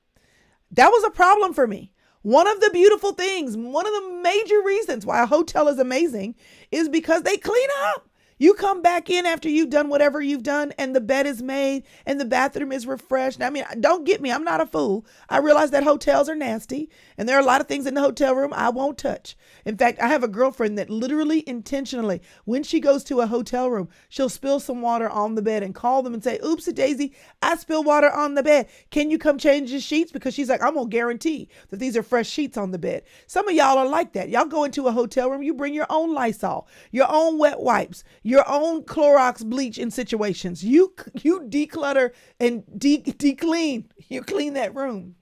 That was a problem for me. One of the beautiful things, one of the major reasons why a hotel is amazing is because they clean up. You come back in after you've done whatever you've done and the bed is made and the bathroom is refreshed. I mean, don't get me. I'm not a fool. I realize that hotels are nasty and there are a lot of things in the hotel room I won't touch. In fact, I have a girlfriend that literally intentionally, when she goes to a hotel room, she'll spill some water on the bed and call them and say, "Oopsie daisy, I spilled water on the bed. Can you come change the sheets?" Because she's like, "I'm going to guarantee that these are fresh sheets on the bed." Some of y'all are like that. Y'all go into a hotel room, you bring your own Lysol, your own wet wipes, your own Clorox bleach in situations. You declutter and de-clean. You clean that room.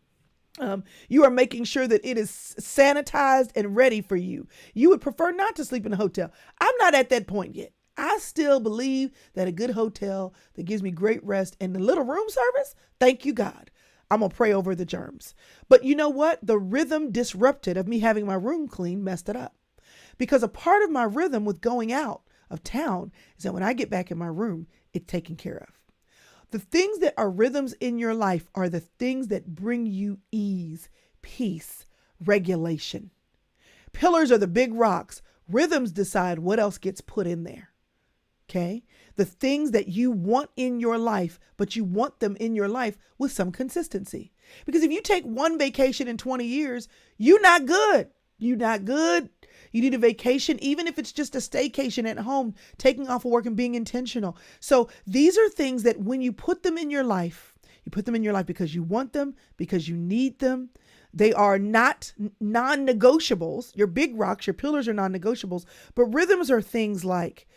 You are making sure that it is sanitized and ready for you. You would prefer not to sleep in a hotel. I'm not at that point yet. I still believe that a good hotel that gives me great rest and the little room service, thank you, God. I'm going to pray over the germs. But you know what? The rhythm disrupted of me having my room clean messed it up. Because a part of my rhythm with going out of town is that when I get back in my room, it's taken care of. The things that are rhythms in your life are the things that bring you ease, peace, regulation. Pillars are the big rocks. Rhythms decide what else gets put in there. Okay? The things that you want in your life, but you want them in your life with some consistency. Because if you take one vacation in 20 years, you're not good. You're not good. You need a vacation, even if it's just a staycation at home, taking off of work and being intentional. So these are things that when you put them in your life, you put them in your life because you want them, because you need them. They are not non-negotiables. Your big rocks, your pillars are non-negotiables, but rhythms are things like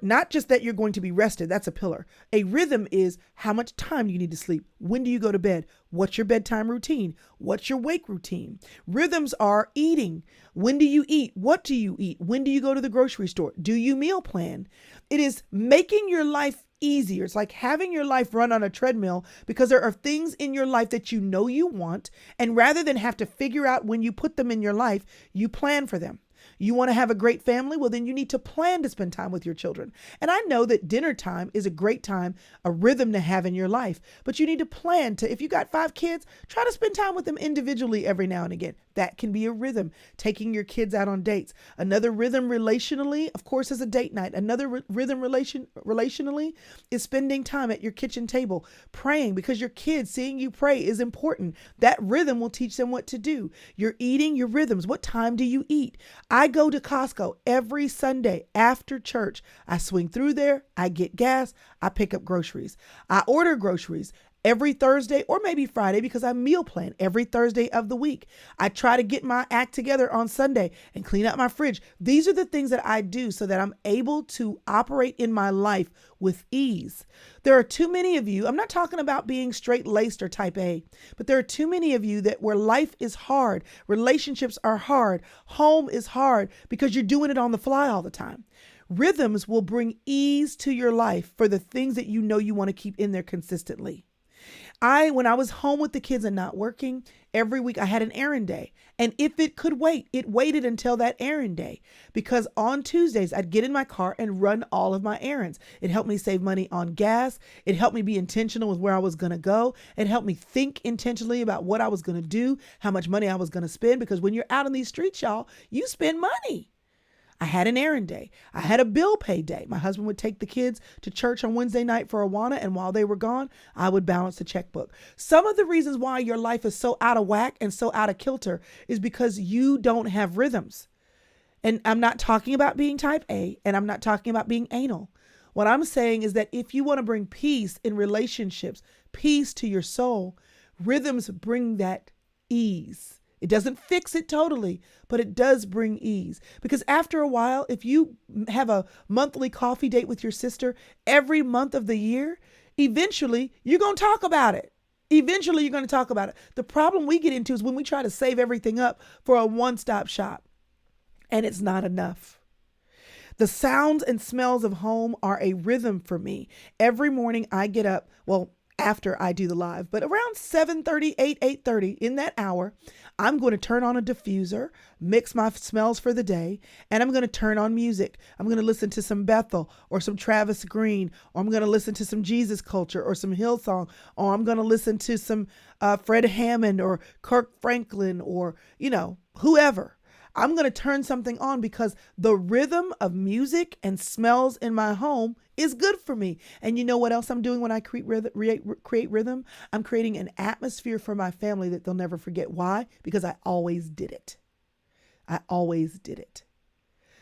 not just that you're going to be rested. That's a pillar. A rhythm is how much time you need to sleep. When do you go to bed? What's your bedtime routine? What's your wake routine? Rhythms are eating. When do you eat? What do you eat? When do you go to the grocery store? Do you meal plan? It is making your life easier. It's like having your life run on a treadmill because there are things in your life that you know you want. And rather than have to figure out when you put them in your life, you plan for them. You want to have a great family? Well, then you need to plan to spend time with your children. And I know that dinner time is a great time, a rhythm to have in your life, but you need to plan to, if you got 5 kids, try to spend time with them individually every now and again. That can be a rhythm, taking your kids out on dates. Another rhythm relationally, of course, is a date night. Another rhythm relationally is spending time at your kitchen table, praying, because your kids seeing you pray is important. That rhythm will teach them what to do. You're eating, your rhythms. What time do you eat? I go to Costco every Sunday after church. I swing through there. I get gas. I pick up groceries. I order groceries every Thursday or maybe Friday because I meal plan every Thursday of the week. I try to get my act together on Sunday and clean up my fridge. These are the things that I do so that I'm able to operate in my life with ease. There are too many of you, I'm not talking about being straight-laced or type A, but there are too many of you that where life is hard, relationships are hard, home is hard because you're doing it on the fly all the time. Rhythms will bring ease to your life for the things that you know you want to keep in there consistently. When I was home with the kids and not working, every week I had an errand day. And if it could wait, it waited until that errand day. Because on Tuesdays, I'd get in my car and run all of my errands. It helped me save money on gas. It helped me be intentional with where I was going to go. It helped me think intentionally about what I was going to do, how much money I was going to spend. Because when you're out on these streets, y'all, you spend money. I had an errand day. I had a bill pay day. My husband would take the kids to church on Wednesday night for Awana, and while they were gone, I would balance the checkbook. Some of the reasons why your life is so out of whack and so out of kilter is because you don't have rhythms. And I'm not talking about being type A, and I'm not talking about being anal. What I'm saying is that if you want to bring peace in relationships, peace to your soul, rhythms bring that ease. It doesn't fix it totally, but it does bring ease. Because after a while, if you have a monthly coffee date with your sister every month of the year, eventually you're going to talk about it. Eventually you're going to talk about it. The problem we get into is when we try to save everything up for a one-stop shop, and it's not enough. The sounds and smells of home are a rhythm for me. Every morning I get up, after I do the live, but around 7:30, 8:30 in that hour, I'm going to turn on a diffuser, mix my smells for the day, and I'm going to turn on music. I'm going to listen to some Bethel or some Travis Green, or I'm going to listen to some Jesus Culture or some Hillsong, or I'm going to listen to some Fred Hammond or Kirk Franklin or, whoever. I'm going to turn something on because the rhythm of music and smells in my home is good for me. And you know what else I'm doing when I create rhythm? I'm creating an atmosphere for my family that they'll never forget. Why? Because I always did it. I always did it.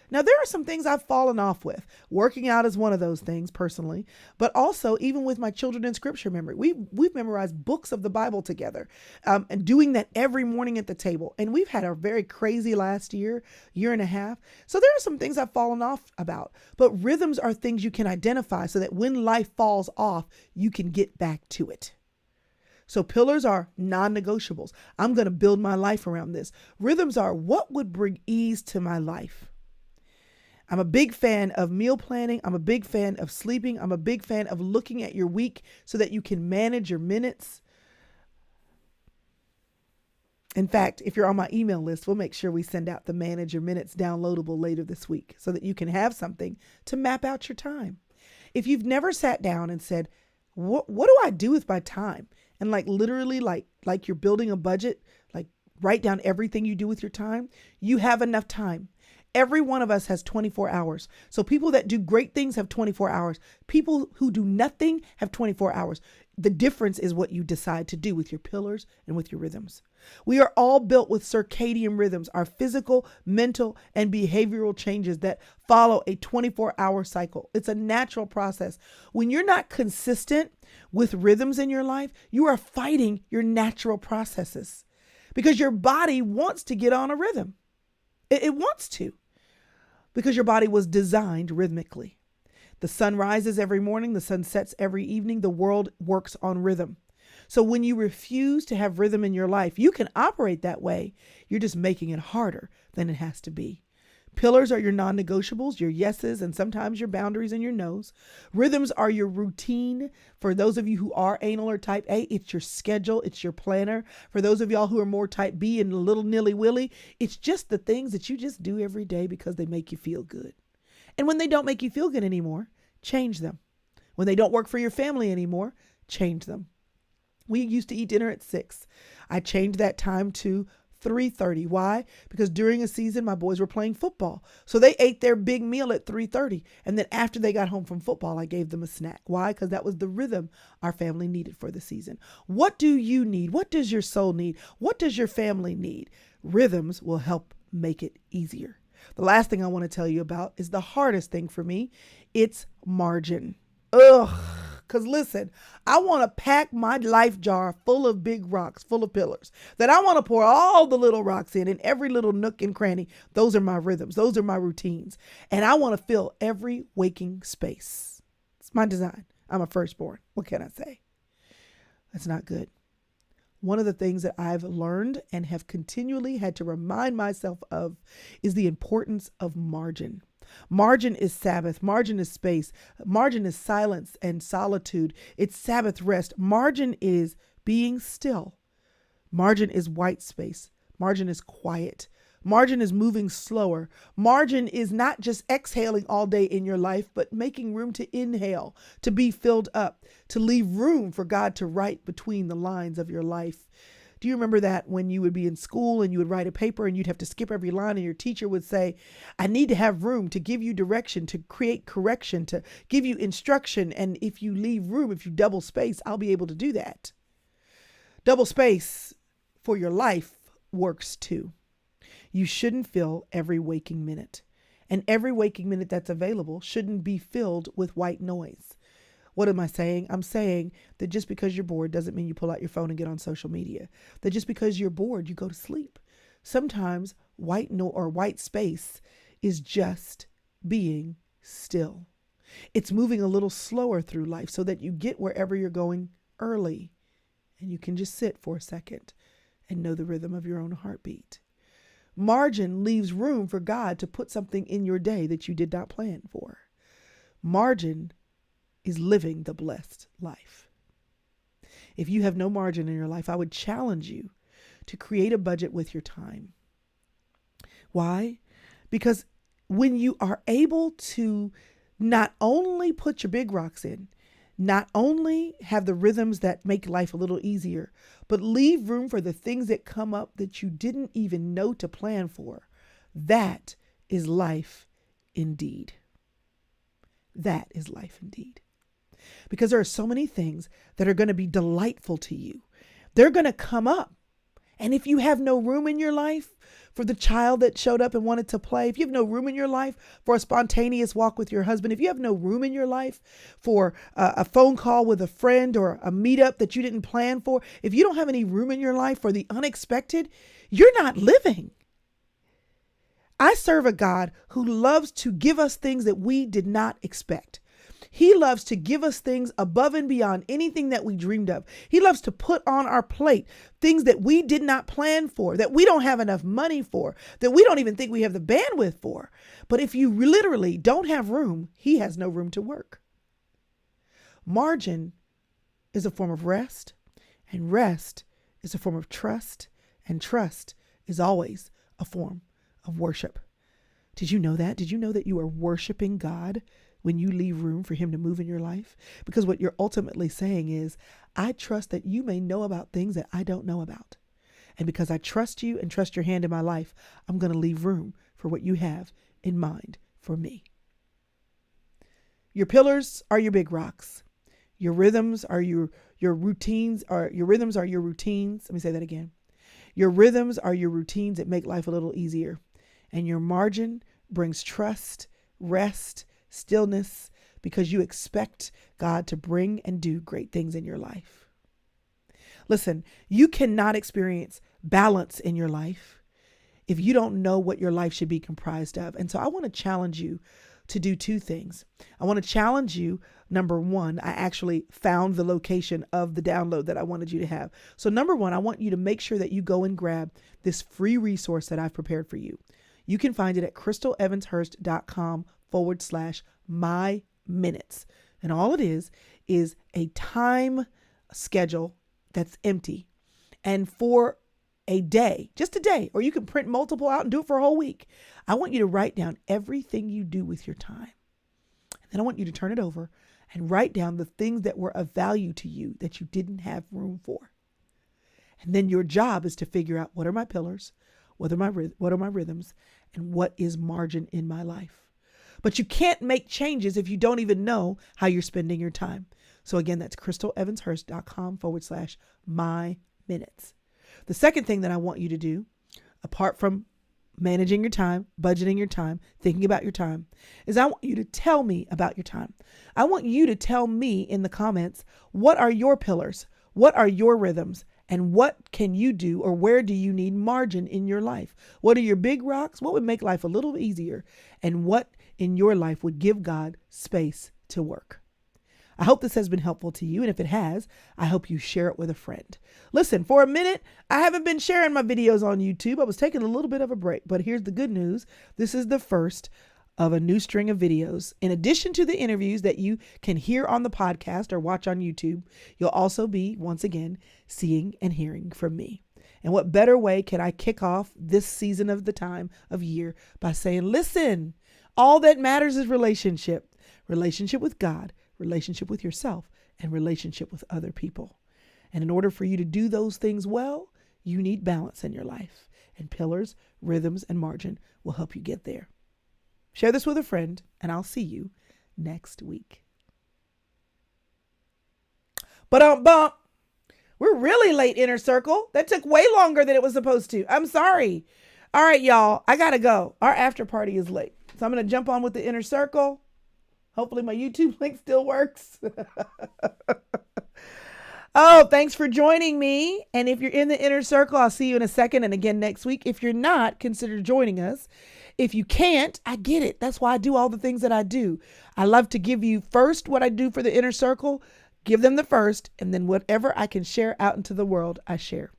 Now, there are some things I've fallen off with. Working out is one of those things personally, but also even with my children in scripture memory. We've memorized books of the Bible together and doing that every morning at the table. And we've had a very crazy last year and a half. So there are some things I've fallen off about, but rhythms are things you can identify so that when life falls off, you can get back to it. So pillars are non-negotiables. I'm going to build my life around this. Rhythms are what would bring ease to my life. I'm a big fan of meal planning. I'm a big fan of sleeping. I'm a big fan of looking at your week so that you can manage your minutes. In fact, if you're on my email list, we'll make sure we send out the Manage Your Minutes downloadable later this week so that you can have something to map out your time. If you've never sat down and said, what do I do with my time? And literally like you're building a budget, write down everything you do with your time. You have enough time. Every one of us has 24 hours. So people that do great things have 24 hours. People who do nothing have 24 hours. The difference is what you decide to do with your pillars and with your rhythms. We are all built with circadian rhythms, our physical, mental, and behavioral changes that follow a 24-hour cycle. It's a natural process. When you're not consistent with rhythms in your life, you are fighting your natural processes because your body wants to get on a rhythm. It wants to, because your body was designed rhythmically. The sun rises every morning, the sun sets every evening, the world works on rhythm. So when you refuse to have rhythm in your life, you can operate that way. You're just making it harder than it has to be. Pillars are your non-negotiables, your yeses, and sometimes your boundaries and your nos. Rhythms are your routine. For those of you who are anal or type A, it's your schedule, it's your planner. For those of y'all who are more type B and a little nilly-willy, it's just the things that you just do every day because they make you feel good. And when they don't make you feel good anymore, change them. When they don't work for your family anymore, change them. We used to eat dinner at 6. I changed that time to 3:30. Why? Because during a season, my boys were playing football. So they ate their big meal at 3:30. And then after they got home from football, I gave them a snack. Why? Because that was the rhythm our family needed for the season. What do you need? What does your soul need? What does your family need? Rhythms will help make it easier. The last thing I want to tell you about is the hardest thing for me. It's margin. Because listen, I want to pack my life jar full of big rocks, full of pillars, that I want to pour all the little rocks in every little nook and cranny. Those are my rhythms. Those are my routines. And I want to fill every waking space. It's my design. I'm a firstborn. What can I say? That's not good. One of the things that I've learned and have continually had to remind myself of is the importance of margin. Margin is Sabbath. Margin is space. Margin is silence and solitude. It's Sabbath rest. Margin is being still. Margin is white space. Margin is quiet. Margin is moving slower. Margin is not just exhaling all day in your life, but making room to inhale, to be filled up, to leave room for God to write between the lines of your life. Do you remember that when you would be in school and you would write a paper and you'd have to skip every line and your teacher would say, I need to have room to give you direction, to create correction, to give you instruction. And if you leave room, if you double space, I'll be able to do that. Double space for your life works too. You shouldn't fill every waking minute. And every waking minute that's available shouldn't be filled with white noise. What am I saying? I'm saying that just because you're bored doesn't mean you pull out your phone and get on social media. That just because you're bored, you go to sleep. Sometimes white space is just being still. It's moving a little slower through life so that you get wherever you're going early and you can just sit for a second and know the rhythm of your own heartbeat. Margin leaves room for God to put something in your day that you did not plan for. Margin is living the blessed life. If you have no margin in your life, I would challenge you to create a budget with your time. Why? Because when you are able to not only put your big rocks in, not only have the rhythms that make life a little easier, but leave room for the things that come up that you didn't even know to plan for, that is life indeed. That is life indeed. Because there are so many things that are going to be delightful to you. They're going to come up. And if you have no room in your life for the child that showed up and wanted to play, if you have no room in your life for a spontaneous walk with your husband, if you have no room in your life for a phone call with a friend or a meetup that you didn't plan for, if you don't have any room in your life for the unexpected, you're not living. I serve a God who loves to give us things that we did not expect. He loves to give us things above and beyond anything that we dreamed of. He loves to put on our plate things that we did not plan for, that we don't have enough money for, that we don't even think we have the bandwidth for. But if you literally don't have room, he has no room to work. Margin is a form of rest, and rest is a form of trust, and trust is always a form of worship. Did you know that? Did you know that you are worshiping God when you leave room for him to move in your life? Because what you're ultimately saying is, I trust that you may know about things that I don't know about. And because I trust you and trust your hand in my life, I'm going to leave room for what you have in mind for me. Your pillars are your big rocks. Your rhythms are your routines, or your rhythms are your routines. Let me say that again. Your rhythms are your routines that make life a little easier. And your margin brings trust, rest, stillness, because you expect God to bring and do great things in your life. Listen, you cannot experience balance in your life if you don't know what your life should be comprised of. And so I want to challenge you to do two things. I want to challenge you. Number one, I actually found the location of the download that I wanted you to have. So number one, I want you to make sure that you go and grab this free resource that I've prepared for you. You can find it at crystalevanshurst.com/my minutes. And all it is a time schedule that's empty. And for a day, just a day, or you can print multiple out and do it for a whole week. I want you to write down everything you do with your time. And then I want you to turn it over and write down the things that were of value to you that you didn't have room for. And then your job is to figure out, what are my pillars, what are my rhythms, and what is margin in my life. But you can't make changes if you don't even know how you're spending your time. So again, that's crystalevanshurst.com/my minutes. The second thing that I want you to do, apart from managing your time, budgeting your time, thinking about your time, is I want you to tell me about your time. I want you to tell me in the comments, what are your pillars? What are your rhythms? And what can you do, or where do you need margin in your life? What are your big rocks? What would make life a little easier? And what in your life would give God space to work? I hope this has been helpful to you. And if it has, I hope you share it with a friend. Listen, for a minute, I haven't been sharing my videos on YouTube. I was taking a little bit of a break, but here's the good news. This is the first of a new string of videos. In addition to the interviews that you can hear on the podcast or watch on YouTube, you'll also be, once again, seeing and hearing from me. And what better way can I kick off this season of the time of year by saying, listen, all that matters is relationship with God, relationship with yourself, and relationship with other people. And in order for you to do those things well, you need balance in your life. And pillars, rhythms, and margin will help you get there. Share this with a friend, and I'll see you next week. But we're really late, Inner Circle. That took way longer than it was supposed to. I'm sorry. All right, y'all, I gotta go. Our after party is late. So I'm gonna jump on with the Inner Circle. Hopefully my YouTube link still works. Oh, thanks for joining me. And if you're in the Inner Circle, I'll see you in a second. And again next week. If you're not, consider joining us. If you can't, I get it. That's why I do all the things that I do. I love to give you first what I do for the Inner Circle, give them the first, and then whatever I can share out into the world, I share.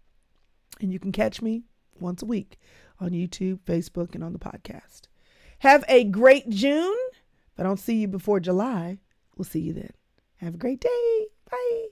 And you can catch me once a week on YouTube, Facebook, and on the podcast. Have a great June. If I don't see you before July, we'll see you then. Have a great day. Bye.